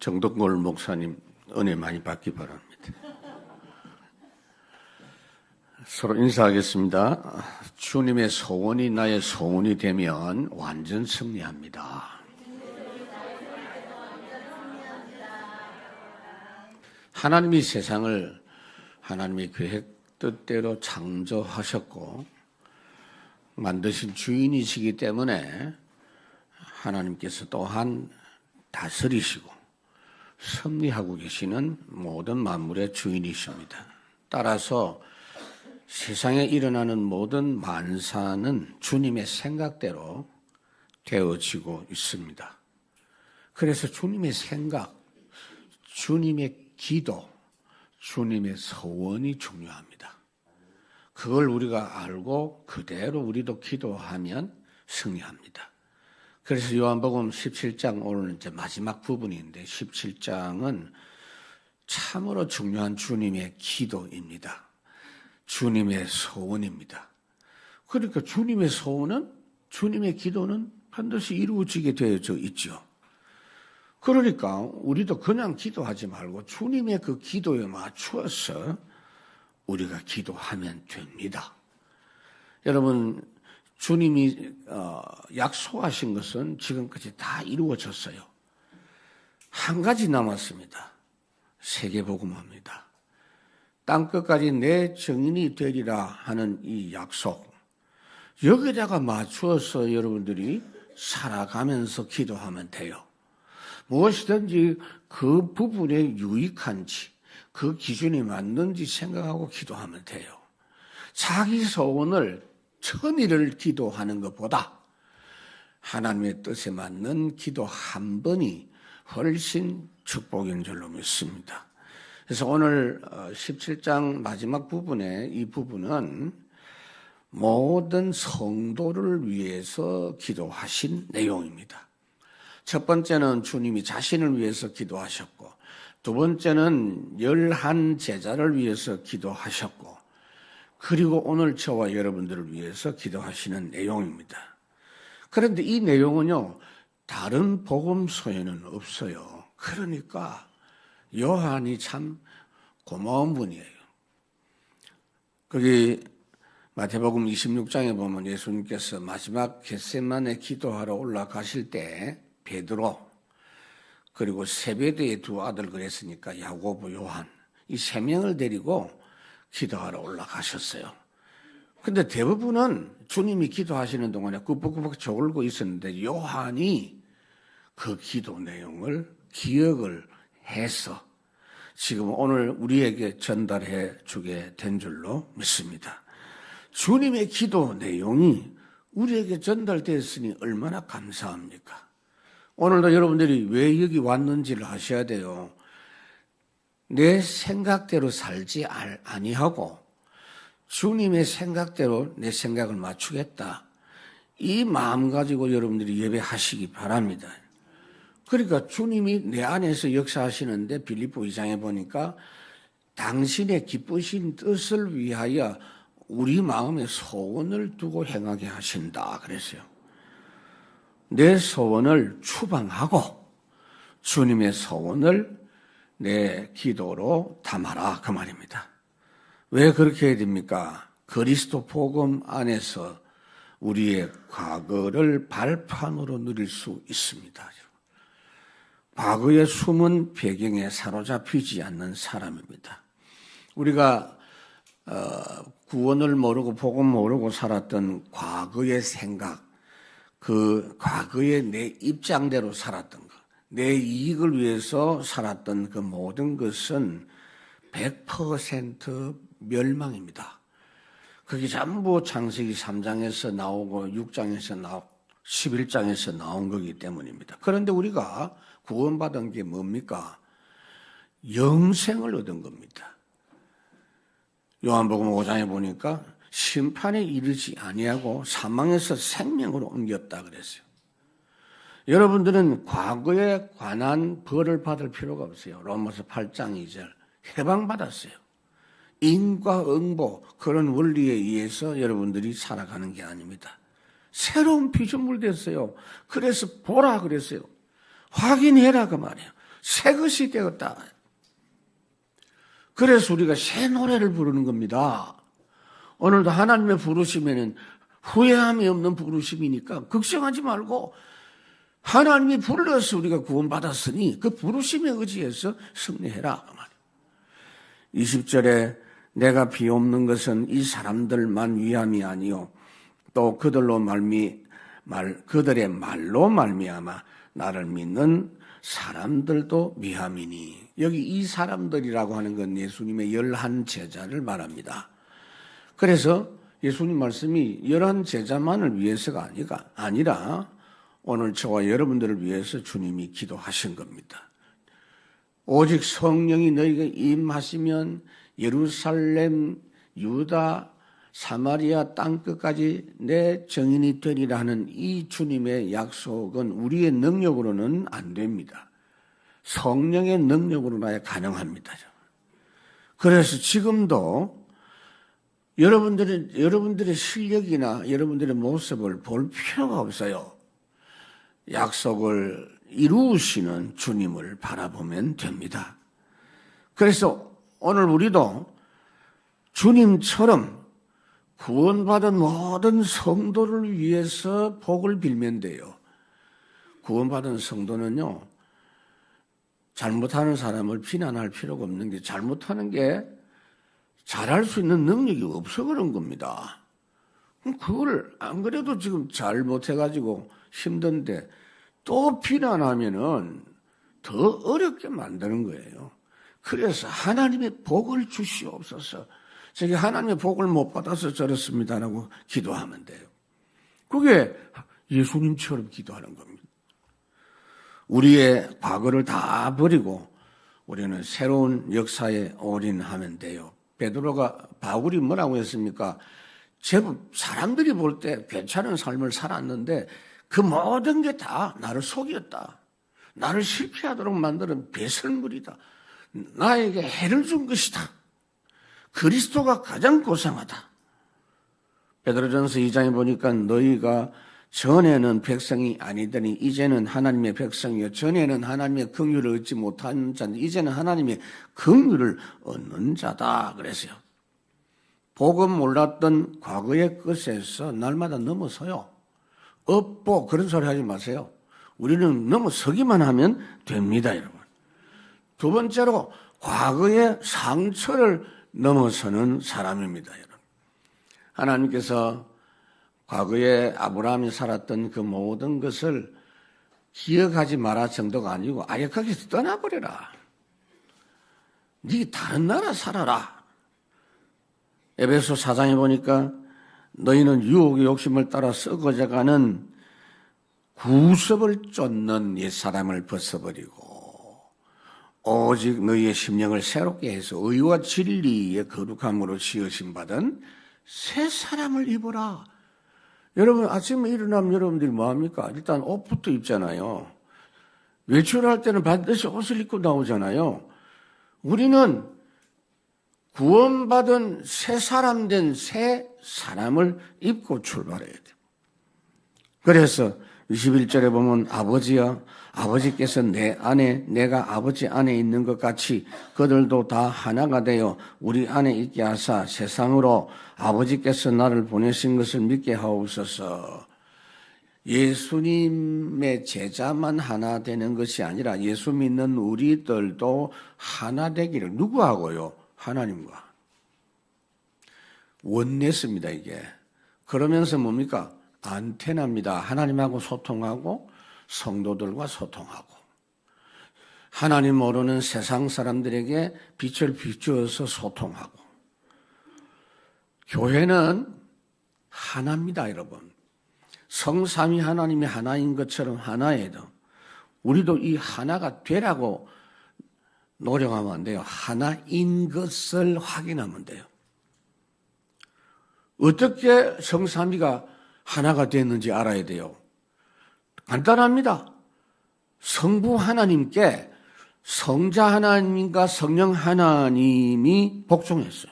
정덕골 목사님 은혜 많이 받기 바랍니다. 서로 인사하겠습니다. 주님의 소원이 나의 소원이 되면 완전 승리합니다. 하나님이 세상을 하나님의 계획 뜻대로 창조하셨고 만드신 주인이시기 때문에 하나님께서 또한 다스리시고 섭리하고 계시는 모든 만물의 주인이십니다. 따라서 세상에 일어나는 모든 만사는 주님의 생각대로 되어지고 있습니다. 그래서 주님의 생각, 주님의 기도, 주님의 소원이 중요합니다. 그걸 우리가 알고 그대로 우리도 기도하면 승리합니다. 그래서 요한복음 17장 오늘 이제 마지막 부분인데 17장은 참으로 중요한 주님의 기도입니다. 주님의 소원입니다. 그러니까 주님의 소원은 주님의 기도는 반드시 이루어지게 되어져 있죠. 그러니까 우리도 그냥 기도하지 말고 주님의 그 기도에 맞추어서 우리가 기도하면 됩니다. 여러분 주님이 약속하신 것은 지금까지 다 이루어졌어요. 한 가지 남았습니다. 세계복음화입니다. 땅끝까지 내 증인이 되리라 하는 이 약속. 여기다가 맞추어서 여러분들이 살아가면서 기도하면 돼요. 무엇이든지 그 부분에 유익한지 그 기준이 맞는지 생각하고 기도하면 돼요. 자기 소원을 천일을 기도하는 것보다 하나님의 뜻에 맞는 기도 한 번이 훨씬 축복인 줄로 믿습니다. 그래서 오늘 17장 마지막 부분에 이 부분은 모든 성도를 위해서 기도하신 내용입니다. 첫 번째는 주님이 자신을 위해서 기도하셨고 두 번째는 11 제자를 위해서 기도하셨고 그리고 오늘 저와 여러분들을 위해서 기도하시는 내용입니다. 그런데 이 내용은요, 다른 복음서에는 없어요. 그러니까 요한이 참 고마운 분이에요. 거기 마태복음 26장에 보면 예수님께서 마지막 겟세마네 기도하러 올라가실 때 베드로 그리고 세베대의 두 아들 그랬으니까 야고보, 요한 이 세 명을 데리고 기도하러 올라가셨어요. 근데 대부분은 주님이 기도하시는 동안에 꾸벅꾸벅 저울고 있었는데 요한이 그 기도 내용을 기억을 해서 지금 오늘 우리에게 전달해 주게 된 줄로 믿습니다. 주님의 기도 내용이 우리에게 전달됐으니 얼마나 감사합니까? 오늘도 여러분들이 왜 여기 왔는지를 아셔야 돼요. 내 생각대로 살지 아니하고 주님의 생각대로 내 생각을 맞추겠다. 이 마음 가지고 여러분들이 예배하시기 바랍니다. 그러니까 주님이 내 안에서 역사하시는데 빌립보 2장에 보니까 당신의 기쁘신 뜻을 위하여 우리 마음에 소원을 두고 행하게 하신다 그랬어요. 내 소원을 추방하고 주님의 소원을 내 기도로 담아라 그 말입니다. 왜 그렇게 해야 됩니까? 그리스도 복음 안에서 우리의 과거를 발판으로 누릴 수 있습니다. 과거의 숨은 배경에 사로잡히지 않는 사람입니다. 우리가 구원을 모르고 복음 모르고 살았던 과거의 생각, 그 과거의 내 입장대로 살았던 것, 내 이익을 위해서 살았던 그 모든 것은 100% 멸망입니다. 그게 전부 창세기 3장에서 나오고 6장에서 나오고 11장에서 나온 거기 때문입니다. 그런데 우리가 구원받은 게 뭡니까? 영생을 얻은 겁니다. 요한복음 5장에 보니까 심판에 이르지 아니하고 사망에서 생명으로 옮겼다 그랬어요. 여러분들은 과거에 관한 벌을 받을 필요가 없어요. 로마서 8장 2절 해방받았어요. 인과 응보 그런 원리에 의해서 여러분들이 살아가는 게 아닙니다. 새로운 피조물 됐어요. 그래서 보라 그랬어요. 확인해라 그 말이에요. 새 것이 되었다. 그래서 우리가 새 노래를 부르는 겁니다. 오늘도 하나님의 부르심에는 후회함이 없는 부르심이니까 걱정하지 말고 하나님이 불러서 우리가 구원받았으니 그 부르심에 의지해서 승리해라. 20절에 내가 비옵는 것은 이 사람들만 위함이 아니요 또 그들의 말로 말미암아 나를 믿는 사람들도 위함이니. 여기 이 사람들이라고 하는 건 예수님의 11 제자를 말합니다. 그래서 예수님 말씀이 11 제자만을 위해서가 아니라 오늘 저와 여러분들을 위해서 주님이 기도하신 겁니다. 오직 성령이 너희에게 임하시면 예루살렘, 유다, 사마리아 땅끝까지 내 증인이 되리라는 이 주님의 약속은 우리의 능력으로는 안 됩니다. 성령의 능력으로나야 가능합니다. 그래서 지금도 여러분들의 실력이나 여러분들의 모습을 볼 필요가 없어요. 약속을 이루시는 주님을 바라보면 됩니다. 그래서 오늘 우리도 주님처럼 구원받은 모든 성도를 위해서 복을 빌면 돼요. 구원받은 성도는요, 잘못하는 사람을 비난할 필요가 없는 게 잘못하는 게 잘할 수 있는 능력이 없어 그런 겁니다. 그걸 안 그래도 지금 잘 못해가지고 힘든데 또 비난하면은 더 어렵게 만드는 거예요. 그래서 하나님의 복을 주시옵소서. 저기 하나님의 복을 못 받아서 저렇습니다라고 기도하면 돼요. 그게 예수님처럼 기도하는 겁니다. 우리의 과거를 다 버리고 우리는 새로운 역사에 올인하면 돼요. 바울이 뭐라고 했습니까? 제법 사람들이 볼 때 괜찮은 삶을 살았는데 그 모든 게 다 나를 속였다. 나를 실패하도록 만드는 배설물이다. 나에게 해를 준 것이다. 그리스도가 가장 고상하다. 베드로전서 2장에 보니까 너희가 전에는 백성이 아니더니 이제는 하나님의 백성이요 전에는 하나님의 긍휼을 얻지 못한 자인데 이제는 하나님의 긍휼을 얻는 자다 그랬어요. 복음 몰랐던 과거의 것에서 날마다 넘어서요. 업보 그런 소리 하지 마세요. 우리는 넘어서기만 하면 됩니다, 여러분. 두 번째로 과거의 상처를 넘어서는 사람입니다, 여러분. 하나님께서 과거에 아브라함이 살았던 그 모든 것을 기억하지 마라 정도가 아니고 아예 거기서 떠나버려라. 네 다른 나라 살아라. 에베소 4장에 보니까 너희는 유혹의 욕심을 따라 썩어져가는 구습을 쫓는 옛사람을 벗어버리고 오직 너희의 심령을 새롭게 해서 의와 진리의 거룩함으로 지으심 받은 새 사람을 입어라. 여러분 아침에 일어나면 여러분들이 뭐합니까? 일단 옷부터 입잖아요. 외출할 때는 반드시 옷을 입고 나오잖아요. 우리는 구원받은 새 사람 된 새 사람을 입고 출발해야 돼요. 그래서 21절에 보면 아버지야 아버지께서 내 안에 내가 아버지 안에 있는 것 같이 그들도 다 하나가 되어 우리 안에 있게 하사 세상으로 아버지께서 나를 보내신 것을 믿게 하옵소서. 예수님의 제자만 하나 되는 것이 아니라 예수 믿는 우리들도 하나 되기를 누구하고요? 하나님과. 원내스입니다 이게. 그러면서 뭡니까? 안테나입니다. 하나님하고 소통하고 성도들과 소통하고 하나님 모르는 세상 사람들에게 빛을 비추어서 소통하고 교회는 하나입니다 여러분. 성삼위 하나님이 하나인 것처럼 하나예요. 우리도 이 하나가 되라고 노력하면 안 돼요. 하나인 것을 확인하면 돼요. 어떻게 성삼위가 하나가 됐는지 알아야 돼요. 간단합니다. 성부 하나님께 성자 하나님과 성령 하나님이 복종했어요.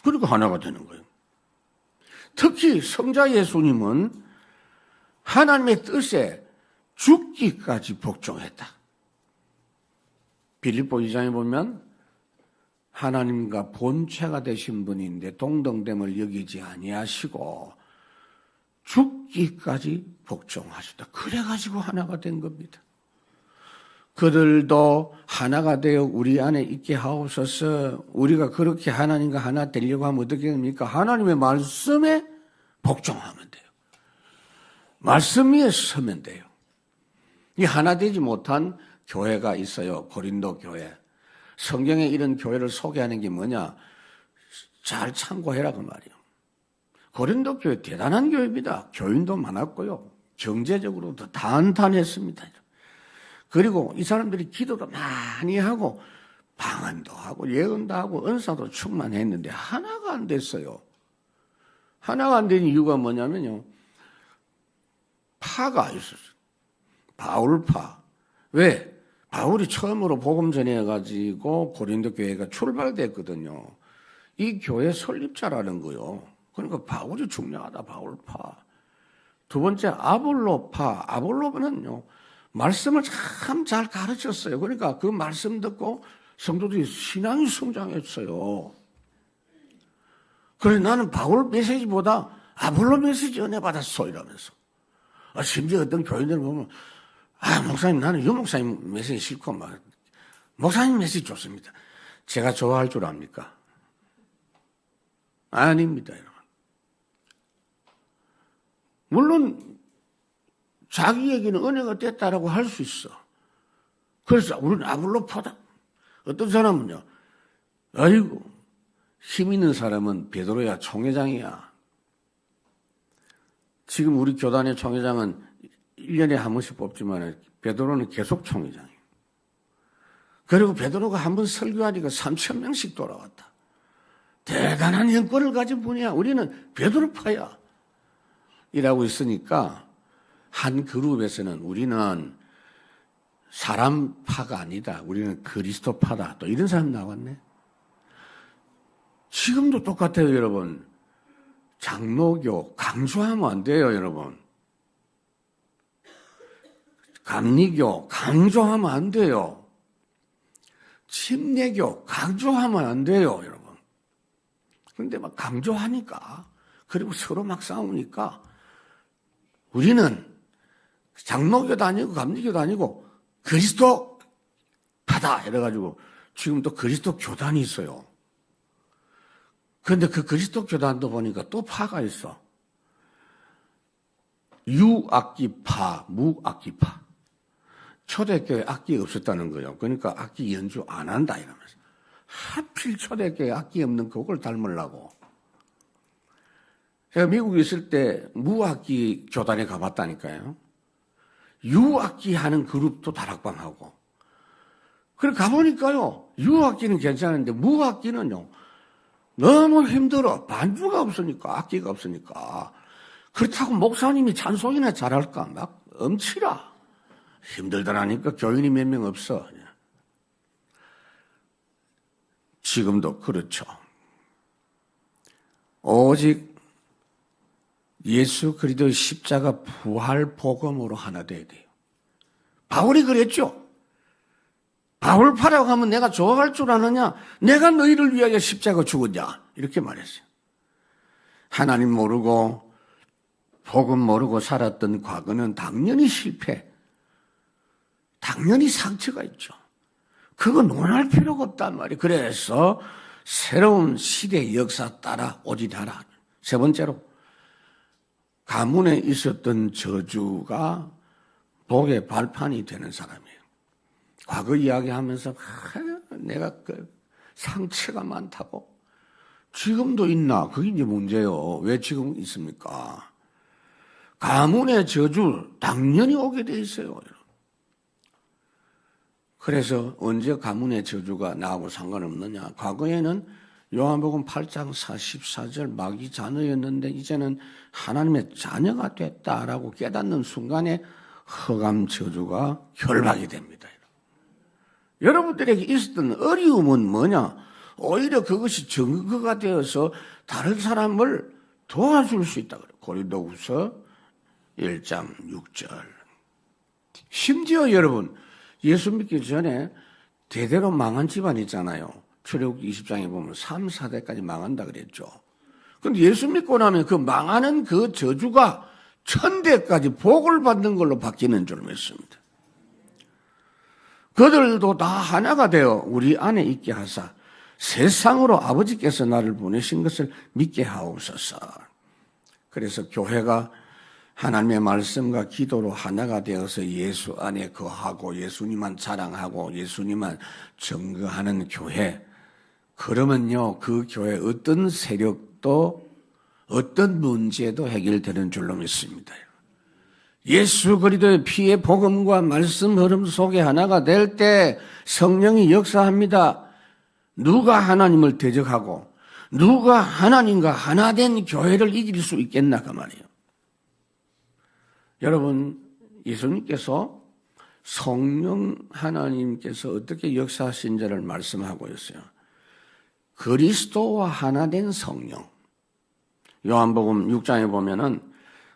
그리고 하나가 되는 거예요. 특히 성자 예수님은 하나님의 뜻에 죽기까지 복종했다. 빌립보 2장에 보면 하나님과 본체가 되신 분인데 동등됨을 여기지 아니하시고 죽기까지 복종하셨다. 그래가지고 하나가 된 겁니다. 그들도 하나가 되어 우리 안에 있게 하옵소서. 우리가 그렇게 하나님과 하나 되려고 하면 어떻게 됩니까? 하나님의 말씀에 복종하면 돼요. 말씀 위에 서면 돼요. 이 하나 되지 못한 교회가 있어요. 고린도 교회. 성경에 이런 교회를 소개하는 게 뭐냐? 잘 참고해라 그 말이에요. 고린도 교회 대단한 교회입니다. 교인도 많았고요. 경제적으로도 단단했습니다. 그리고 이 사람들이 기도도 많이 하고 방언도 하고 예언도 하고 은사도 충만했는데 하나가 안 됐어요. 하나가 안 된 이유가 뭐냐면요. 파가 있었어요. 바울파. 왜? 바울이 처음으로 복음 전해가지고 고린도 교회가 출발됐거든요. 이 교회 설립자라는 거요. 그러니까 바울이 중요하다, 바울파. 두 번째, 아볼로파. 아볼로는요, 말씀을 참 잘 가르쳤어요. 그러니까 그 말씀 듣고 성도들이 신앙이 성장했어요. 그래서 나는 바울 메시지보다 아볼로 메시지 은혜 받았어, 이러면서. 심지어 어떤 교인들 보면, 목사님, 나는 유 목사님 메시지 싫고, 목사님 메시지 좋습니다. 제가 좋아할 줄 압니까? 아닙니다, 여러분. 물론, 자기에게는 은혜가 됐다라고 할 수 있어. 그래서 우리는 아볼로파다. 어떤 사람은요, 아이고, 힘 있는 사람은 베드로야, 총회장이야. 지금 우리 교단의 총회장은 1년에 한 번씩 뽑지만 베드로는 계속 총회장이에요. 그리고 베드로가 한 번 설교하니까 3,000명씩 돌아왔다. 대단한 형권을 가진 분이야. 우리는 베드로파야. 이라고 있으니까 한 그룹에서는 우리는 사람파가 아니다. 우리는 그리스도파다. 또 이런 사람 나왔네. 지금도 똑같아요, 여러분. 장로교 강조하면 안 돼요, 여러분. 감리교 강조하면 안 돼요. 침례교 강조하면 안 돼요, 여러분. 그런데 막 강조하니까, 그리고 서로 막 싸우니까 우리는 장로교도 아니고 감리교도 아니고 그리스도파다 이래가지고 지금 또 그리스도 교단이 있어요. 그런데 그 그리스도 교단도 보니까 또 파가 있어. 유악기파, 무악기파. 초대교회 악기 없었다는 거예요. 그러니까 악기 연주 안 한다 이러면서. 하필 초대교회 악기 없는 그걸 닮으려고. 제가 미국에 있을 때 무악기 교단에 가봤다니까요. 유악기 하는 그룹도 다락방하고. 그래 가보니까요. 유악기는 괜찮은데 무악기는요. 너무 힘들어. 반주가 없으니까, 악기가 없으니까. 그렇다고 목사님이 찬송이나 잘할까? 막 엄치라. 힘들더라니까 교인이 몇 명 없어. 지금도 그렇죠. 오직 예수 그리스도의 십자가 부활 복음으로 하나 돼야 돼요. 바울이 그랬죠. 바울파라고 하면 내가 좋아할 줄 아느냐? 내가 너희를 위하여 십자가 죽었냐? 이렇게 말했어요. 하나님 모르고 복음 모르고 살았던 과거는 당연히 실패. 당연히 상처가 있죠. 그거 논할 필요가 없단 말이에요. 그래서 새로운 시대의 역사 따라 오지하라. 세 번째로 가문에 있었던 저주가 복의 발판이 되는 사람이에요. 과거 이야기하면서 내가 그 상처가 많다고 지금도 있나? 그게 이제 문제예요. 왜 지금 있습니까? 가문의 저주 당연히 오게 돼 있어요. 그래서 언제 가문의 저주가 나하고 상관없느냐? 과거에는 요한복음 8장 44절 마귀 자녀였는데 이제는 하나님의 자녀가 됐다라고 깨닫는 순간에 흑암 저주가 결박이 됩니다. 여러분들에게 있었던 어려움은 뭐냐? 오히려 그것이 증거가 되어서 다른 사람을 도와줄 수 있다. 고린도후서 1장 6절. 심지어 여러분 예수 믿기 전에 대대로 망한 집안 있잖아요. 출애굽기 20장에 보면 3, 4대까지 망한다 그랬죠. 그런데 예수 믿고 나면 그 망하는 그 저주가 천대까지 복을 받는 걸로 바뀌는 줄 믿습니다. 그들도 다 하나가 되어 우리 안에 있게 하사 세상으로 아버지께서 나를 보내신 것을 믿게 하옵소서. 그래서 교회가 하나님의 말씀과 기도로 하나가 되어서 예수 안에 거하고 예수님만 자랑하고 예수님만 증거하는 교회. 그러면요, 그 교회 어떤 세력도 어떤 문제도 해결되는 줄로 믿습니다. 예수 그리스도의 피의 복음과 말씀 흐름 속에 하나가 될 때 성령이 역사합니다. 누가 하나님을 대적하고 누가 하나님과 하나 된 교회를 이길 수 있겠나 그 말이에요. 여러분, 예수님께서 성령 하나님께서 어떻게 역사하신지를 말씀하고 있어요. 그리스도와 하나 된 성령. 요한복음 6장에 보면은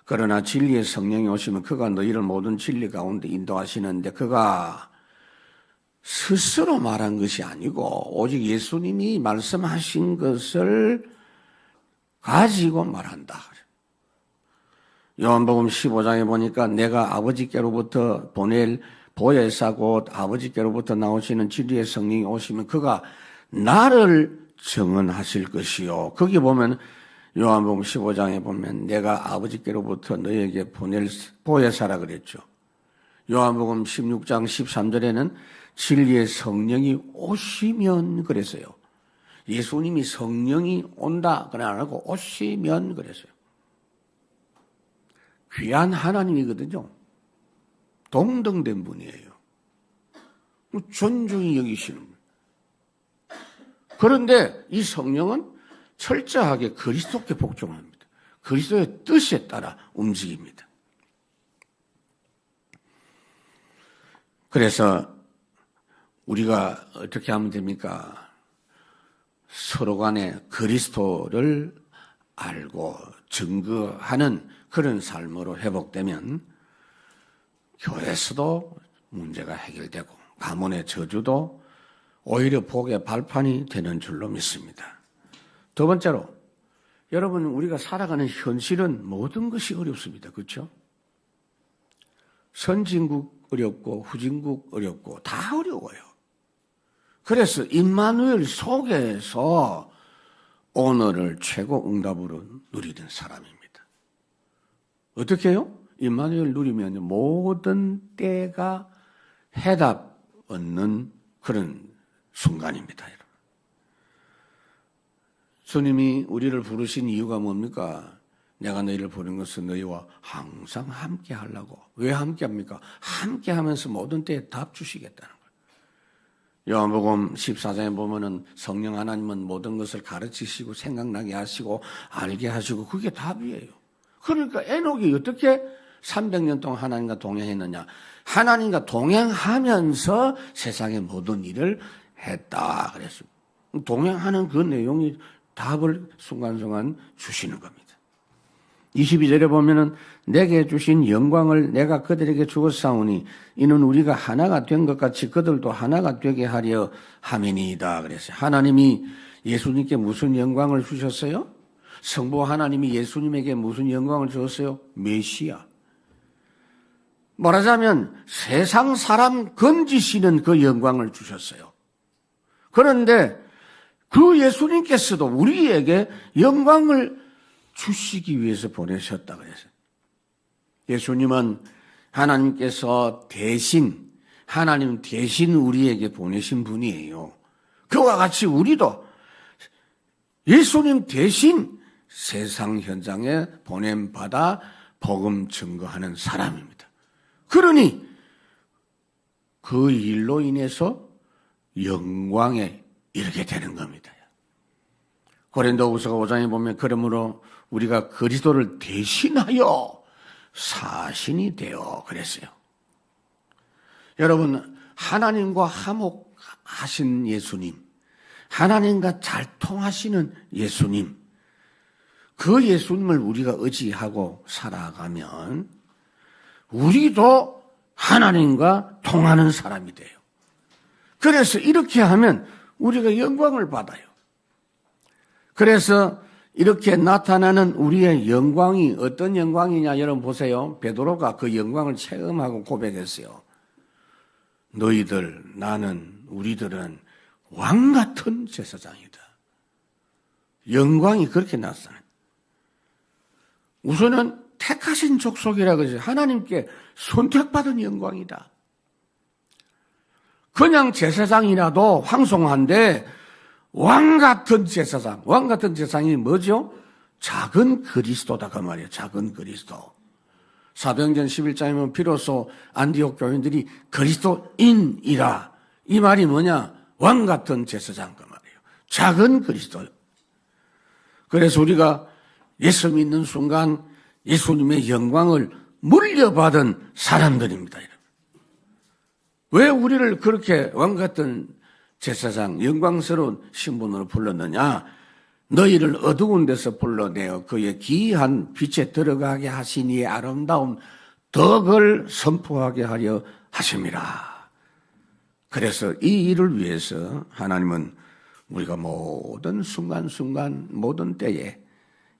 그러나 진리의 성령이 오시면 그가 너희를 모든 진리 가운데 인도하시는데 그가 스스로 말한 것이 아니고 오직 예수님이 말씀하신 것을 가지고 말한다. 요한복음 15장에 보니까 내가 아버지께로부터 보낼 보혜사 곧 아버지께로부터 나오시는 진리의 성령이 오시면 그가 나를 증언하실 것이요. 거기 보면 요한복음 15장에 보면 내가 아버지께로부터 너에게 보낼 보혜사라 그랬죠. 요한복음 16장 13절에는 진리의 성령이 오시면 그랬어요. 예수님이 성령이 온다 그래 안 하고 오시면 그랬어요. 귀한 하나님이거든요. 동등된 분이에요. 존중히 여기시는 분. 그런데 이 성령은 철저하게 그리스도께 복종합니다. 그리스도의 뜻에 따라 움직입니다. 그래서 우리가 어떻게 하면 됩니까? 서로 간에 그리스도를 알고 증거하는 그런 삶으로 회복되면 교회에서도 문제가 해결되고 가문의 저주도 오히려 복의 발판이 되는 줄로 믿습니다. 두 번째로, 여러분, 우리가 살아가는 현실은 모든 것이 어렵습니다. 그렇죠? 선진국 어렵고 후진국 어렵고 다 어려워요. 그래서 임마누엘 속에서 오늘을 최고 응답으로 누리는 사람입니다. 어떻게 해요? 임마누엘 누리면 모든 때가 해답 얻는 그런 순간입니다. 여러분. 주님이 우리를 부르신 이유가 뭡니까? 내가 너희를 부른 것은 너희와 항상 함께 하려고. 왜 함께 합니까? 함께 하면서 모든 때에 답 주시겠다는 거예요. 요한복음 14장에 보면은 성령 하나님은 모든 것을 가르치시고 생각나게 하시고 알게 하시고 그게 답이에요. 그러니까 에녹이 어떻게 300년 동안 하나님과 동행했느냐. 하나님과 동행하면서 세상의 모든 일을 했다 그랬어요. 동행하는 그 내용이 답을 순간순간 주시는 겁니다. 22절에 보면은 내게 주신 영광을 내가 그들에게 주었사오니 이는 우리가 하나가 된 것 같이 그들도 하나가 되게 하려 함이니이다 그랬어요. 하나님이 예수님께 무슨 영광을 주셨어요? 성부 하나님이 예수님에게 무슨 영광을 주었어요? 메시아. 말하자면 세상 사람 건지시는 그 영광을 주셨어요. 그런데 그 예수님께서도 우리에게 영광을 주시기 위해서 보내셨다 그랬어요. 예수님은 하나님께서 대신, 하나님 대신 우리에게 보내신 분이에요. 그와 같이 우리도 예수님 대신 세상 현장에 보냄받아 복음 증거하는 사람입니다. 그러니 그 일로 인해서 영광에 이르게 되는 겁니다. 고린도후서 5장에 보면 그러므로 우리가 그리스도를 대신하여 사신이 되어 그랬어요. 여러분, 하나님과 화목하신 예수님, 하나님과 잘 통하시는 예수님, 그 예수님을 우리가 의지하고 살아가면 우리도 하나님과 통하는 사람이 돼요. 그래서 이렇게 하면 우리가 영광을 받아요. 그래서 이렇게 나타나는 우리의 영광이 어떤 영광이냐 여러분 보세요. 베드로가 그 영광을 체험하고 고백했어요. 너희들, 나는, 우리들은 왕 같은 제사장이다. 영광이 그렇게 나타나요. 우선은 택하신 족속이라 그러죠. 하나님께 선택받은 영광이다. 그냥 제사장이라도 황송한데 왕 같은 제사장, 왕 같은 제사장이 뭐죠? 작은 그리스도다 그 말이에요. 작은 그리스도. 사도행전 11장에 보면 비로소 안디옥 교인들이 그리스도인이라. 이 말이 뭐냐? 왕 같은 제사장 그 말이에요. 작은 그리스도. 그래서 우리가 예수 믿는 순간 예수님의 영광을 물려받은 사람들입니다. 왜 우리를 그렇게 왕 같은 제사장, 영광스러운 신분으로 불렀느냐? 너희를 어두운 데서 불러내어 그의 기이한 빛에 들어가게 하신 이의 아름다운 덕을 선포하게 하려 하심이라. 그래서 이 일을 위해서 하나님은 우리가 모든 순간순간 모든 때에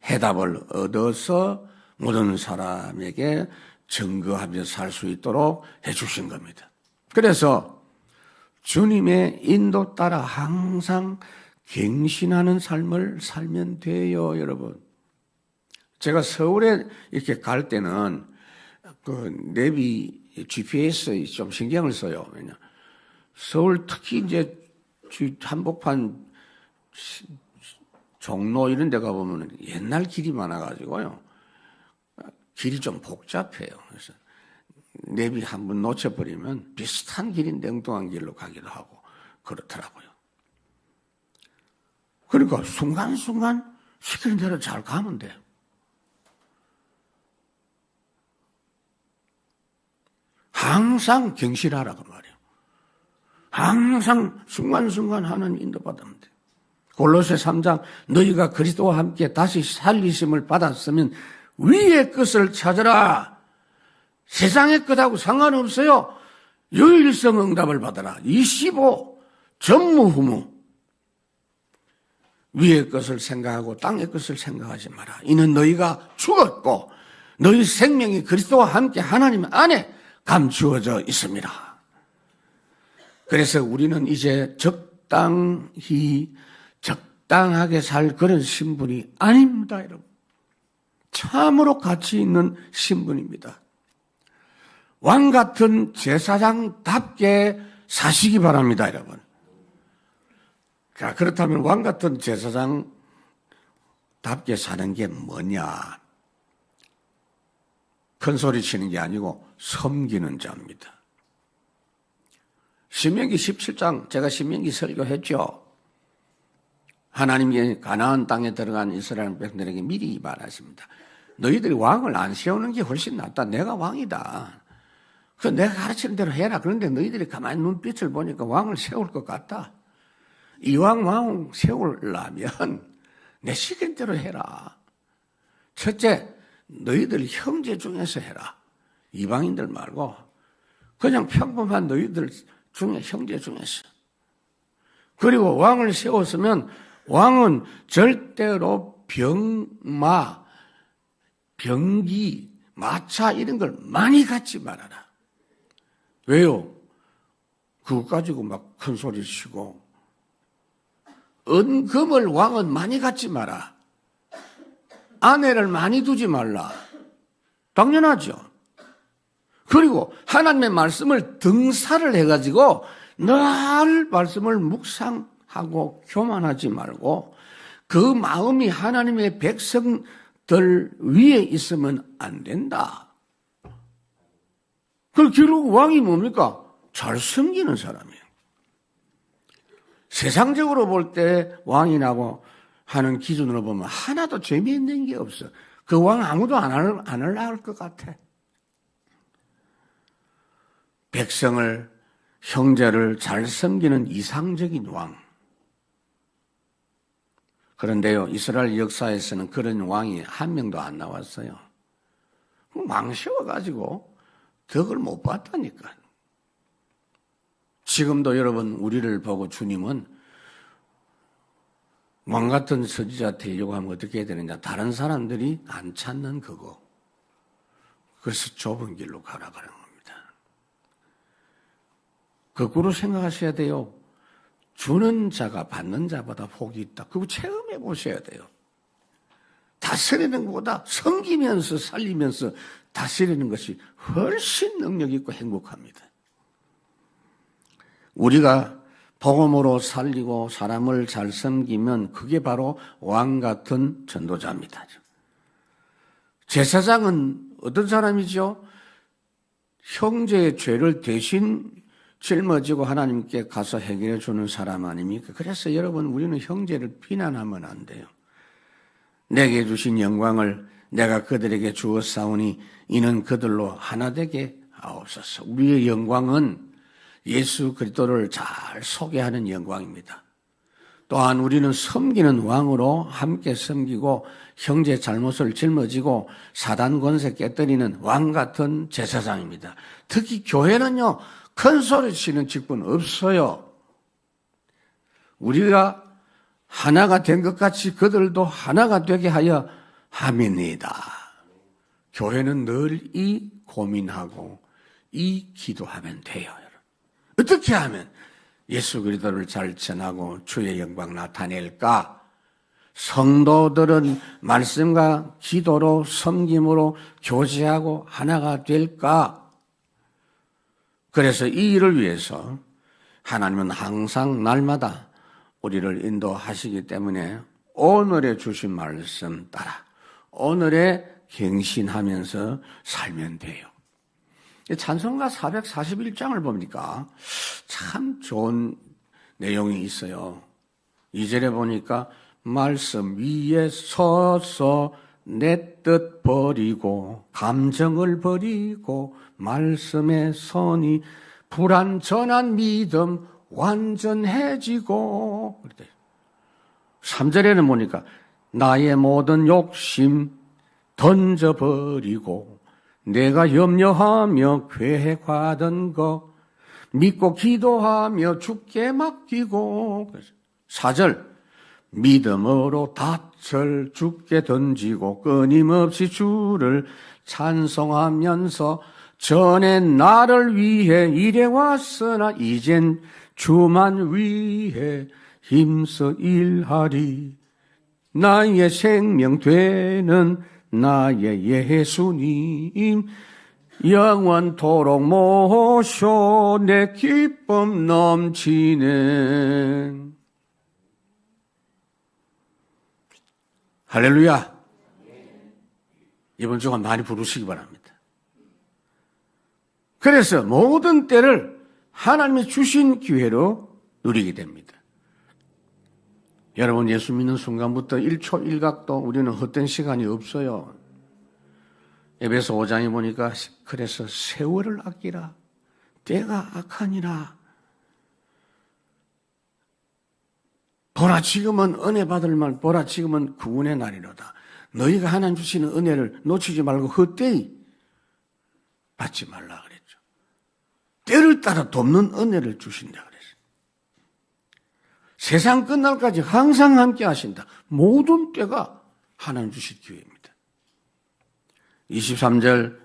해답을 얻어서 모든 사람에게 증거하며 살 수 있도록 해주신 겁니다. 그래서 주님의 인도 따라 항상 갱신하는 삶을 살면 돼요, 여러분. 제가 서울에 이렇게 갈 때는 그 내비 GPS에 좀 신경을 써요. 왜냐 서울 특히 이제 한복판 종로 이런 데 가보면 옛날 길이 많아가지고요. 길이 좀 복잡해요. 그래서 내비 한번 놓쳐버리면 비슷한 길인데 엉뚱한 길로 가기도 하고 그렇더라고요. 그러니까 순간순간 시키는 대로 잘 가면 돼요. 항상 경실하라고 말이에요. 항상 순간순간 하나님 인도받으면 돼요. 골로새 3장 너희가 그리스도와 함께 다시 살리심을 받았으면 위의 것을 찾으라. 세상의 것하고 상관없어요. 유일성 응답을 받아라. 25 전무후무. 위의 것을 생각하고 땅의 것을 생각하지 마라. 이는 너희가 죽었고 너희 생명이 그리스도와 함께 하나님 안에 감추어져 있습니다. 그래서 우리는 이제 적당하게 살 그런 신분이 아닙니다, 여러분. 참으로 가치 있는 신분입니다. 왕 같은 제사장답게 사시기 바랍니다, 여러분. 자, 그렇다면 왕 같은 제사장답게 사는 게 뭐냐? 큰 소리 치는 게 아니고 섬기는 자입니다. 신명기 17장, 제가 신명기 설교했죠. 하나님이 가나안 땅에 들어간 이스라엘 백성들에게 미리 말하십니다. 너희들이 왕을 안 세우는 게 훨씬 낫다. 내가 왕이다. 그 내가 가르치는 대로 해라. 그런데 너희들이 가만히 눈빛을 보니까 왕을 세울 것 같다. 이왕 왕 세우려면 내 시간대로 해라. 첫째, 너희들 형제 중에서 해라. 이방인들 말고 그냥 평범한 너희들 중에 형제 중에서. 그리고 왕을 세웠으면 왕은 절대로 병마, 병기, 마차 이런 걸 많이 갖지 말아라. 왜요? 그거 가지고 막 큰 소리 치고 은금을 왕은 많이 갖지 마라. 아내를 많이 두지 말라. 당연하죠. 그리고 하나님의 말씀을 등사를 해가지고 늘 말씀을 묵상하고 교만하지 말고 그 마음이 하나님의 백성들 위에 있으면 안 된다. 그 결국 왕이 뭡니까? 잘 섬기는 사람이에요. 세상적으로 볼 때 왕이라고 하는 기준으로 보면 하나도 재미있는 게 없어. 그 왕 아무도 안 하려고 할 것 같아. 백성을, 형제를 잘 섬기는 이상적인 왕. 그런데요, 이스라엘 역사에서는 그런 왕이 한 명도 안 나왔어요. 망 세워가지고 덕을 못 봤다니까. 지금도 여러분 우리를 보고 주님은 왕 같은 선지자 되려고 하면 어떻게 해야 되느냐. 다른 사람들이 안 찾는 그거. 그래서 좁은 길로 가라 그런 겁니다. 거꾸로 생각하셔야 돼요. 주는 자가 받는 자보다 복이 있다. 그거 체험해 보셔야 돼요. 다스리는 것보다 섬기면서 살리면서 다스리는 것이 훨씬 능력 있고 행복합니다. 우리가 복음으로 살리고 사람을 잘 섬기면 그게 바로 왕 같은 전도자입니다. 제사장은 어떤 사람이죠? 형제의 죄를 대신 짊어지고 하나님께 가서 해결해 주는 사람 아닙니까? 그래서 여러분 우리는 형제를 비난하면 안 돼요. 내게 주신 영광을 내가 그들에게 주었사오니 이는 그들로 하나 되게 하옵소서. 우리의 영광은 예수 그리스도를 잘 소개하는 영광입니다. 또한 우리는 섬기는 왕으로 함께 섬기고 형제 잘못을 짊어지고 사단 권세 깨뜨리는 왕 같은 제사장입니다. 특히 교회는요, 큰 소리 치는 직분 없어요. 우리가 하나가 된 것 같이 그들도 하나가 되게 하여 함이니이다. 교회는 늘 이 고민하고 이 기도하면 돼요. 어떻게 하면 예수 그리스도를 잘 전하고 주의 영광 나타낼까? 성도들은 말씀과 기도로 섬김으로 교제하고 하나가 될까? 그래서 이 일을 위해서 하나님은 항상 날마다 우리를 인도하시기 때문에 오늘의 주신 말씀 따라 오늘에 갱신하면서 살면 돼요. 찬송가 441장을 보니까 참 좋은 내용이 있어요. 2절에 보니까 말씀 위에 서서 내 뜻 버리고 감정을 버리고 말씀에 서니 불완전한 믿음 완전해지고. 3절에는 보니까 나의 모든 욕심 던져버리고 내가 염려하며 계획하던 거 믿고 기도하며 주께 맡기고. 4절 믿음으로 닻을 주께 던지고 끊임없이 주를 찬송하면서 전에 나를 위해 일해왔으나 이젠 주만 위해 힘써 일하리. 나의 생명 되는 나의 예수님 영원토록 모셔 내 기쁨 넘치는. 할렐루야. 이번 주간 많이 부르시기 바랍니다. 그래서 모든 때를 하나님이 주신 기회로 누리게 됩니다. 여러분 예수 믿는 순간부터 1초 1각도 우리는 헛된 시간이 없어요. 에베소 5장에 보니까 그래서 세월을 아끼라. 때가 악하니라. 보라 지금은 은혜 받을 말 보라 지금은 구원의 날이로다. 너희가 하나님 주시는 은혜를 놓치지 말고 헛되이 받지 말라 그랬죠. 때를 따라 돕는 은혜를 주신다 그랬어요. 세상 끝날까지 항상 함께 하신다. 모든 때가 하나님 주실 기회입니다. 23절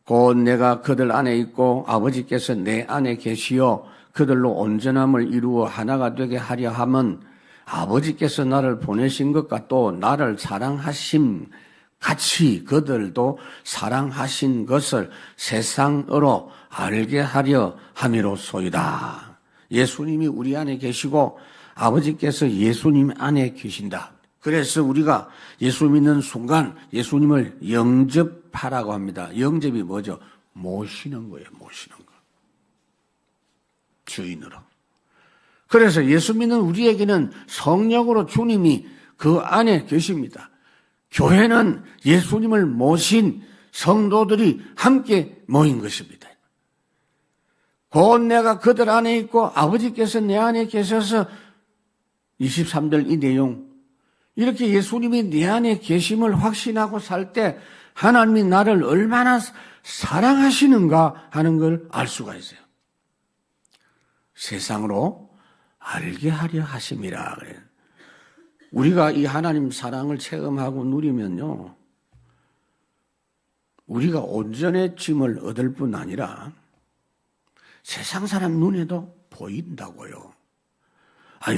곧 내가 그들 안에 있고 아버지께서 내 안에 계시어 그들로 온전함을 이루어 하나가 되게 하려 함은 아버지께서 나를 보내신 것과 또 나를 사랑하심 같이 그들도 사랑하신 것을 세상으로 알게 하려 함이로소이다. 예수님이 우리 안에 계시고 아버지께서 예수님 안에 계신다. 그래서 우리가 예수 믿는 순간 예수님을 영접하라고 합니다. 영접이 뭐죠? 모시는 거예요. 모시는 거. 주인으로. 그래서 예수 믿는 우리에게는 성령으로 주님이 그 안에 계십니다. 교회는 예수님을 모신 성도들이 함께 모인 것입니다. 곧 내가 그들 안에 있고 아버지께서 내 안에 계셔서 23절 이 내용 이렇게 예수님이 내 안에 계심을 확신하고 살 때 하나님이 나를 얼마나 사랑하시는가 하는 걸 알 수가 있어요. 세상으로 알게 하려 하심이라 그래요. 우리가 이 하나님 사랑을 체험하고 누리면요, 우리가 온전해짐을 얻을 뿐 아니라 세상 사람 눈에도 보인다고요.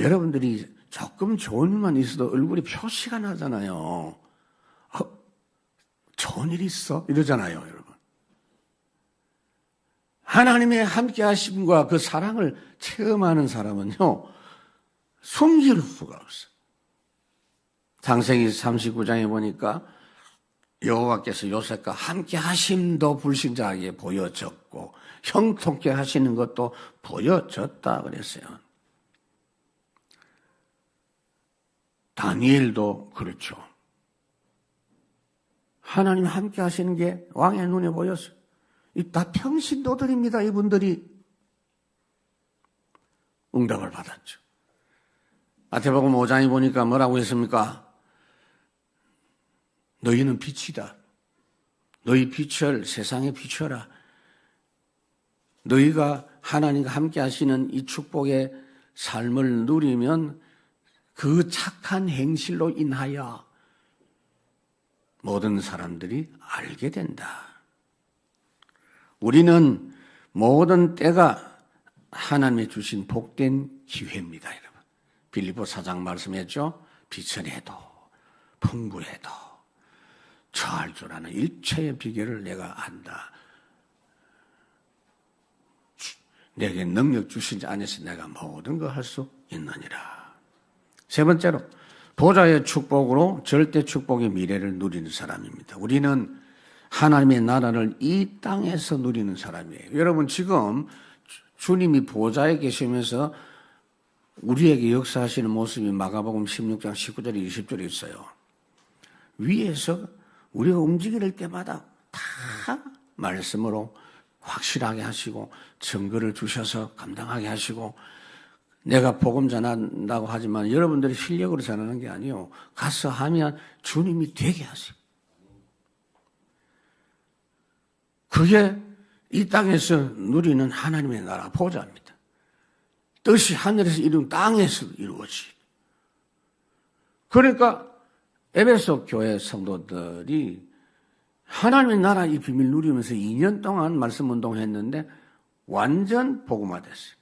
여러분들이 조금 좋은 일만 있어도 얼굴이 표시가 나잖아요. 좋은 일 있어? 이러잖아요, 여러분. 하나님의 함께 하심과 그 사랑을 체험하는 사람은요, 숨길 수가 없어요. 창세기 39장에 보니까 여호와께서 요셉과 함께 하심도 불신자에게 보여졌고 형통케 하시는 것도 보여졌다 그랬어요. 다니엘도 그렇죠. 하나님 함께 하시는 게 왕의 눈에 보였어요. 다 평신도들입니다. 이분들이 응답을 받았죠. 마태복음 5장에 보니까 뭐라고 했습니까? 너희는 빛이다. 너희 빛을 세상에 비춰라. 너희가 하나님과 함께 하시는 이 축복의 삶을 누리면 그 착한 행실로 인하여 모든 사람들이 알게 된다. 우리는 모든 때가 하나님이 주신 복된 기회입니다, 여러분. 빌립보 4장 말씀했죠? 빛은 해도 풍부해도 처할 줄 아는 일체의 비결을 내가 안다. 내게 능력 주신 자 안에서 내가 모든 걸 할 수 있느니라. 세 번째로 보좌의 축복으로 절대 축복의 미래를 누리는 사람입니다. 우리는 하나님의 나라를 이 땅에서 누리는 사람이에요. 여러분, 지금 주님이 보좌에 계시면서 우리에게 역사하시는 모습이 마가복음 16장 19절에 20절에 있어요. 위에서 우리가 움직일 때마다 다 말씀으로 확실하게 하시고 증거를 주셔서 감당하게 하시고, 내가 복음 전한다고 하지만 여러분들이 실력으로 전하는 게 아니에요. 가서 하면 주님이 되게 하세요. 그게 이 땅에서 누리는 하나님의 나라 보좌입니다. 뜻이 하늘에서 이룬 땅에서 이루어지. 그러니까 에베소 교회 성도들이 하나님의 나라 이 비밀 누리면서 2년 동안 말씀 운동했는데 완전 복음화됐어요.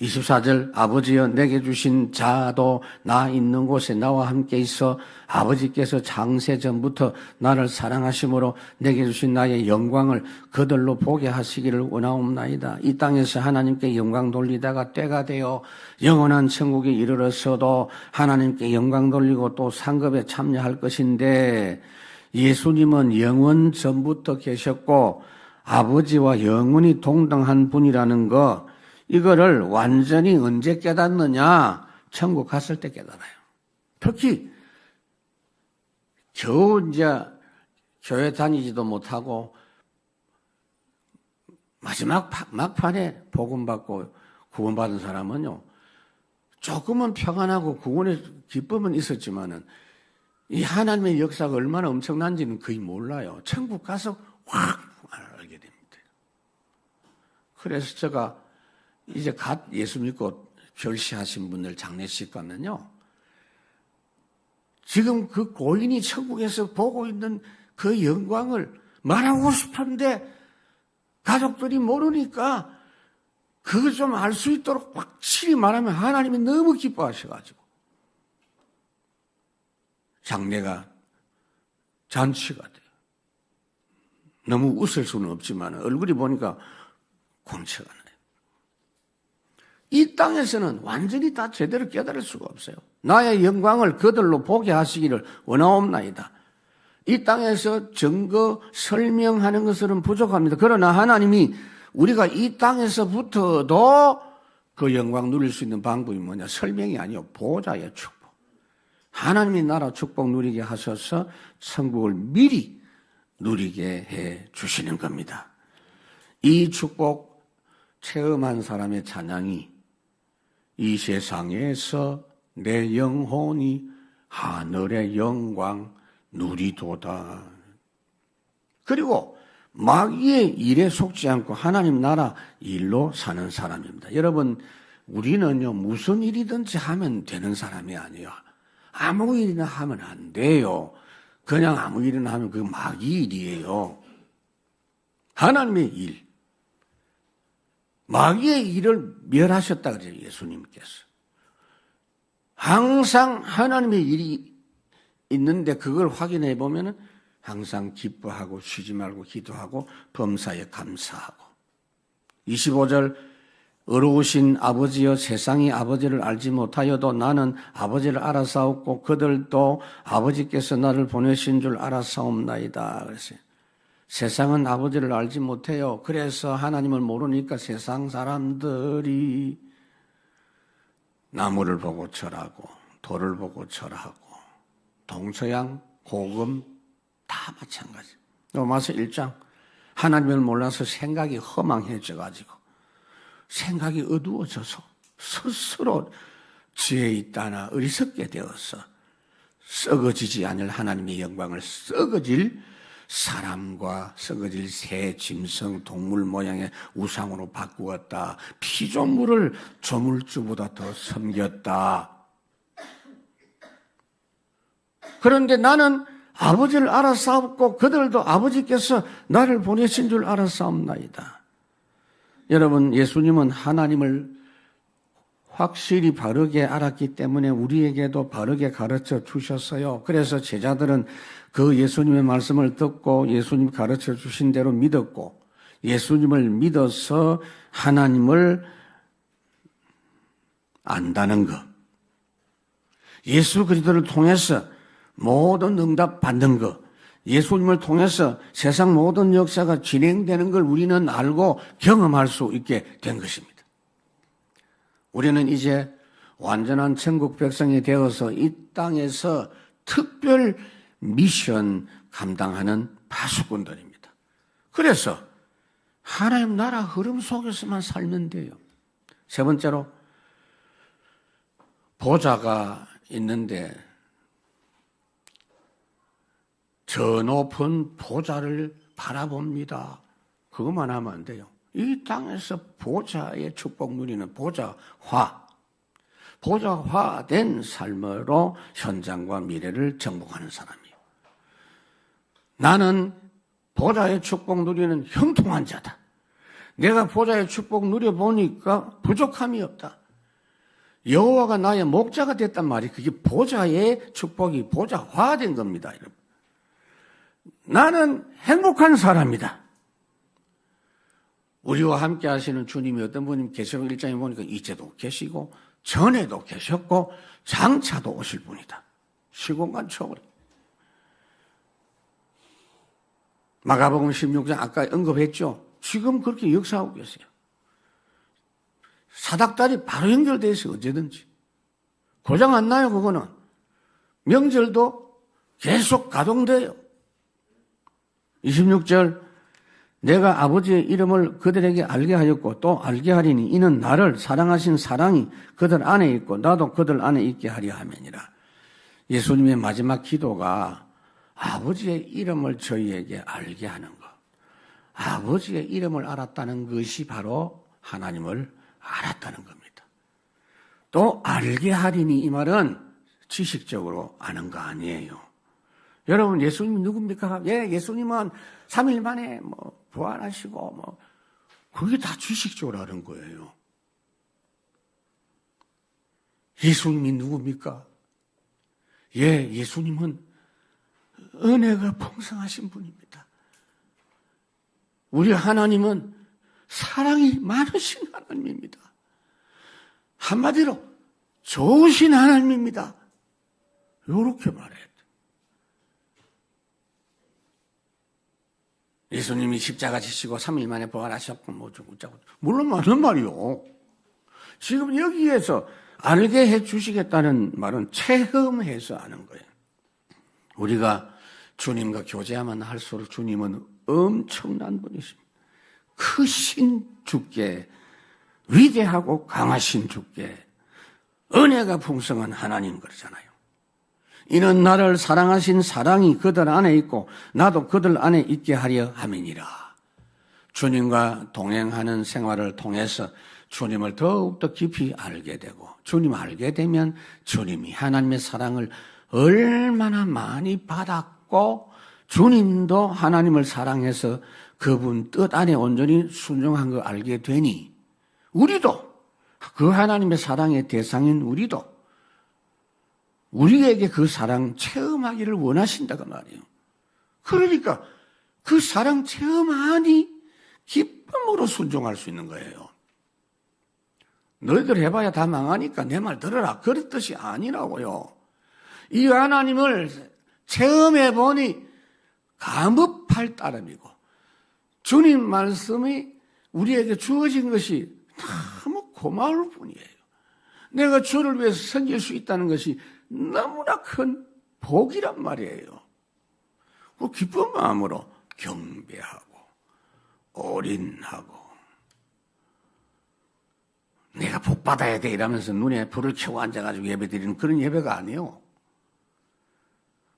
24절 아버지여 내게 주신 자도 나 있는 곳에 나와 함께 있어 아버지께서 장세 전부터 나를 사랑하심으로 내게 주신 나의 영광을 그들로 보게 하시기를 원하옵나이다. 이 땅에서 하나님께 영광 돌리다가 때가 되어 영원한 천국에 이르러서도 하나님께 영광 돌리고 또 상급에 참여할 것인데, 예수님은 영원 전부터 계셨고 아버지와 영원히 동등한 분이라는 거, 이거를 완전히 언제 깨닫느냐? 천국 갔을 때 깨달아요. 특히 겨우 이제 교회 다니지도 못하고 마지막 막판에 복음 받고 구원받은 사람은요, 조금은 평안하고 구원의 기쁨은 있었지만은 이 하나님의 역사가 얼마나 엄청난지는 거의 몰라요. 천국 가서 확 알게 됩니다. 그래서 제가 이제 갓 예수 믿고 결시하신 분들 장례식 가면요, 지금 그 고인이 천국에서 보고 있는 그 영광을 말하고 싶은데 가족들이 모르니까 그거 좀 알 수 있도록 확실히 말하면 하나님이 너무 기뻐하셔가지고 장례가 잔치가 돼요. 너무 웃을 수는 없지만 얼굴이 보니까 공채가 나요. 이 땅에서는 완전히 다 제대로 깨달을 수가 없어요. 나의 영광을 그들로 보게 하시기를 원하옵나이다. 이 땅에서 증거 설명하는 것은 부족합니다. 그러나 하나님이 우리가 이 땅에서부터도 그 영광 누릴 수 있는 방법이 뭐냐? 설명이 아니요, 보좌의 축복. 하나님의 나라 축복 누리게 하셔서 천국을 미리 누리게 해 주시는 겁니다. 이 축복 체험한 사람의 찬양이 이 세상에서 내 영혼이 하늘의 영광 누리도다. 그리고 마귀의 일에 속지 않고 하나님 나라 일로 사는 사람입니다. 여러분, 우리는요, 무슨 일이든지 하면 되는 사람이 아니에요. 아무 일이나 하면 안 돼요. 그냥 아무 일이나 하면 그 마귀 일이에요. 하나님의 일. 마귀의 일을 멸하셨다 그래요, 예수님께서. 항상 하나님의 일이 있는데 그걸 확인해 보면은 항상 기뻐하고 쉬지 말고 기도하고 범사에 감사하고. 25절, 의로우신 아버지여 세상이 아버지를 알지 못하여도 나는 아버지를 알아사옵고 그들도 아버지께서 나를 보내신 줄 알아사옵나이다. 그랬어요. 세상은 아버지를 알지 못해요. 그래서 하나님을 모르니까 세상 사람들이 나무를 보고 절하고 돌을 보고 절하고 동서양 고금 다 마찬가지. 로마서 1장 하나님을 몰라서 생각이 허망해져가지고 생각이 어두워져서 스스로 지혜 있다나 어리석게 되어서 썩어지지 않을 하나님의 영광을 썩어질 사람과 썩어질 새, 짐승, 동물 모양의 우상으로 바꾸었다. 피조물을 조물주보다 더 섬겼다. 그런데 나는 아버지를 알아싸웠고 그들도 아버지께서 나를 보내신 줄 알아싸움나이다. 여러분, 예수님은 하나님을 확실히 바르게 알았기 때문에 우리에게도 바르게 가르쳐 주셨어요. 그래서 제자들은 그 예수님의 말씀을 듣고 예수님 가르쳐 주신 대로 믿었고 예수님을 믿어서 하나님을 안다는 것. 예수 그리스도를 통해서 모든 응답 받는 것. 예수님을 통해서 세상 모든 역사가 진행되는 걸 우리는 알고 경험할 수 있게 된 것입니다. 우리는 이제 완전한 천국 백성이 되어서 이 땅에서 특별 미션 감당하는 파수꾼들입니다. 그래서 하나님 나라 흐름 속에서만 살면 돼요. 세 번째로 보좌가 있는데 저 높은 보좌를 바라봅니다. 그것만 하면 안 돼요. 이 땅에서 보좌의 축복 누리는 보좌화된 삶으로 현장과 미래를 정복하는 사람이에요. 나는 보좌의 축복 누리는 형통한 자다. 내가 보좌의 축복 누려보니까 부족함이 없다. 여호와가 나의 목자가 됐단 말이 그게 보좌의 축복이 보좌화된 겁니다. 여러분. 나는 행복한 사람이다. 우리와 함께 하시는 주님이 어떤 분이 계시록 1장에 보니까 이제도 계시고 전에도 계셨고 장차도 오실 분이다. 시공간 초월이. 마가복음 16장 아까 언급했죠. 지금 그렇게 역사하고 계세요. 사닥다리 바로 연결되어 있어요. 언제든지. 고장 안 나요. 그거는. 명절도 계속 가동돼요. 26절 내가 아버지의 이름을 그들에게 알게 하였고 또 알게 하리니 이는 나를 사랑하신 사랑이 그들 안에 있고 나도 그들 안에 있게 하려 함이니라. 예수님의 마지막 기도가 아버지의 이름을 저희에게 알게 하는 것. 아버지의 이름을 알았다는 것이 바로 하나님을 알았다는 겁니다. 또 알게 하리니 이 말은 지식적으로 아는 거 아니에요. 여러분, 예수님이 누굽니까? 예수님은 3일 만에 부활하시고 그게 다 지식적으로 아는 거예요. 예수님이 누굽니까? 예수님은 은혜가 풍성하신 분입니다. 우리 하나님은 사랑이 많으신 하나님입니다. 한마디로 좋으신 하나님입니다. 이렇게 말해야 돼. 예수님이 십자가 지시고 3일 만에 부활하셨고 어쩌고 물론 맞는 말이요. 지금 여기에서 알게 해 주시겠다는 말은 체험해서 아는 거예요. 우리가 주님과 교제하면 할수록 주님은 엄청난 분이십니다. 크신 주께, 위대하고 강하신 주께, 은혜가 풍성한 하나님 그러잖아요. 이는 나를 사랑하신 사랑이 그들 안에 있고 나도 그들 안에 있게 하려 함이니라. 주님과 동행하는 생활을 통해서 주님을 더욱더 깊이 알게 되고, 주님 알게 되면 주님이 하나님의 사랑을 얼마나 많이 받았고 주님도 하나님을 사랑해서 그분 뜻 안에 온전히 순종한 걸 알게 되니, 우리도 그 하나님의 사랑의 대상인 우리에게 그 사랑 체험하기를 원하신다고 말이에요. 그러니까 그 사랑 체험하니 기쁨으로 순종할 수 있는 거예요. 너희들 해봐야 다 망하니까 내 말 들어라, 그런 뜻이 아니라고요. 이 하나님을 체험해보니 감업할 따름이고, 주님 말씀이 우리에게 주어진 것이 너무 고마울 뿐이에요. 내가 주를 위해서 섬길 수 있다는 것이 너무나 큰 복이란 말이에요. 그 기쁜 마음으로 경배하고 올인하고, 내가 복 받아야 돼 이러면서 눈에 불을 켜고 앉아가지고 예배 드리는 그런 예배가 아니에요.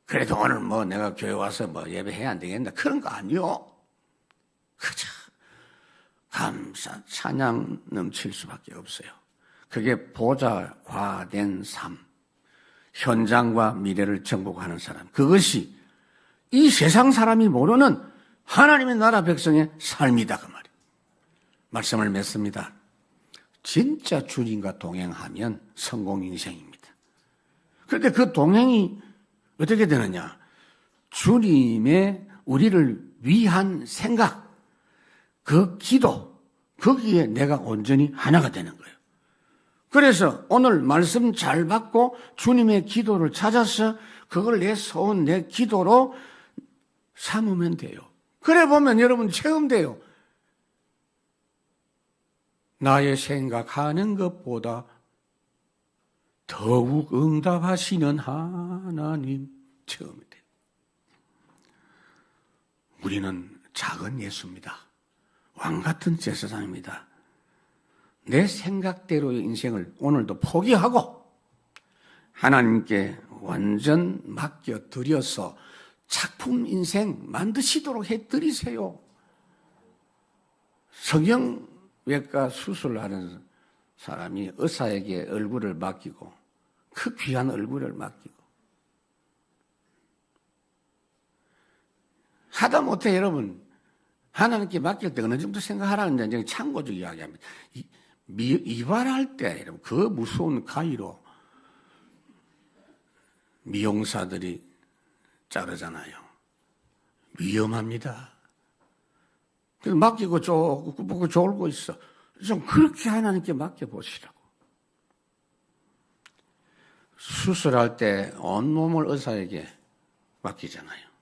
그래도 오늘 내가 교회 와서 예배해야 안 되겠나, 그런 거 아니요. 그저 감사 찬양 넘칠 수밖에 없어요. 그게 보좌화된 삶, 현장과 미래를 정복하는 사람, 그것이 이 세상 사람이 모르는 하나님의 나라 백성의 삶이다, 그 말이에요. 말씀을 맺습니다. 진짜 주님과 동행하면 성공 인생입니다. 그런데 그 동행이 어떻게 되느냐? 주님의 우리를 위한 생각, 그 기도, 거기에 내가 온전히 하나가 되는 거예요. 그래서 오늘 말씀 잘 받고 주님의 기도를 찾아서 그걸 내 기도로 삼으면 돼요. 그래 보면 여러분 체험돼요. 나의 생각하는 것보다 더욱 응답하시는 하나님 체험이 돼요. 우리는 작은 예수입니다. 왕같은 제사장입니다. 내 생각대로의 인생을 오늘도 포기하고 하나님께 완전 맡겨드려서 작품 인생 만드시도록 해드리세요. 성형외과 수술하는 사람이 의사에게 얼굴을 맡기고, 그 귀한 얼굴을 맡기고, 하다못해 여러분 하나님께 맡길 때 어느 정도 생각하라는데 참고적 이야기합니다. 이발할 때 여러분 그 무서운 가위로 미용사들이 자르잖아요. 위험합니다. 그래서 맡기고 졸고 있어. 좀 그렇게 하나님께 맡겨보시라고. 수술할 때 온몸을 의사에게 맡기잖아요.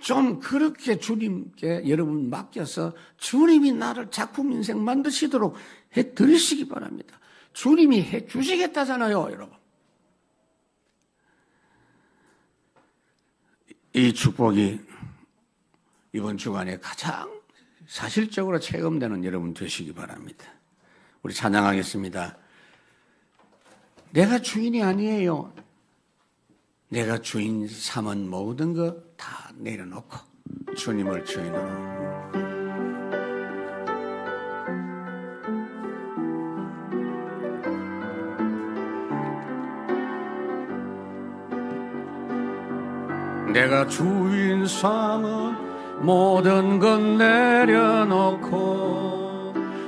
좀 그렇게 주님께 여러분 맡겨서 주님이 나를 작품 인생 만드시도록 해드리시기 바랍니다. 주님이 해주시겠다잖아요, 여러분. 이 축복이 이번 주간에 가장 사실적으로 체험되는 여러분 되시기 바랍니다. 우리 찬양하겠습니다. 내가 주인이 아니에요. 내가 주인 삼은 모든 것 다 내려놓고 주님을 주인으로. 내가 주인 삼은 모든 것 내려놓고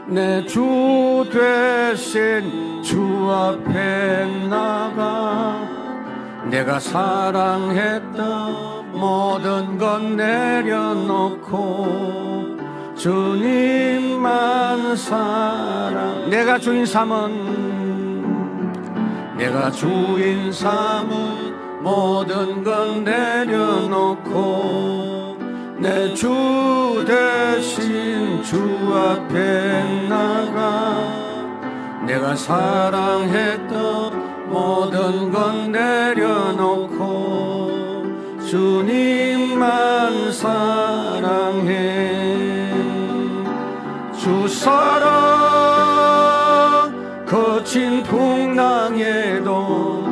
내 주 되신 주 앞에 나가 내가 사랑했던 모든 것 내려놓고 주님만 사랑. 내가 주인 삼은 모든 것 내려놓고 내 주 대신 주 앞에 나가 내가 사랑했던 모든 것 내려놓고 주님만 사랑해. 주 사랑 거친 풍랑에도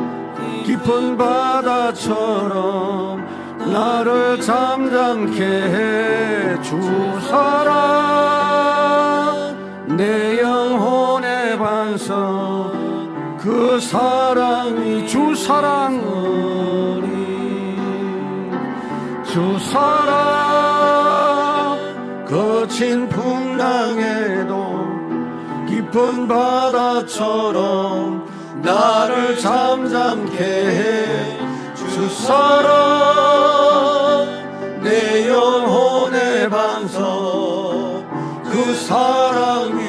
깊은 바다처럼 나를 잠잠케 해 주사랑 내 영혼의 반석 그 사랑이 주사랑 거친 풍랑에도 깊은 바다처럼 나를 잠잠케 해 주사랑 내 영혼의 반석 그 사랑이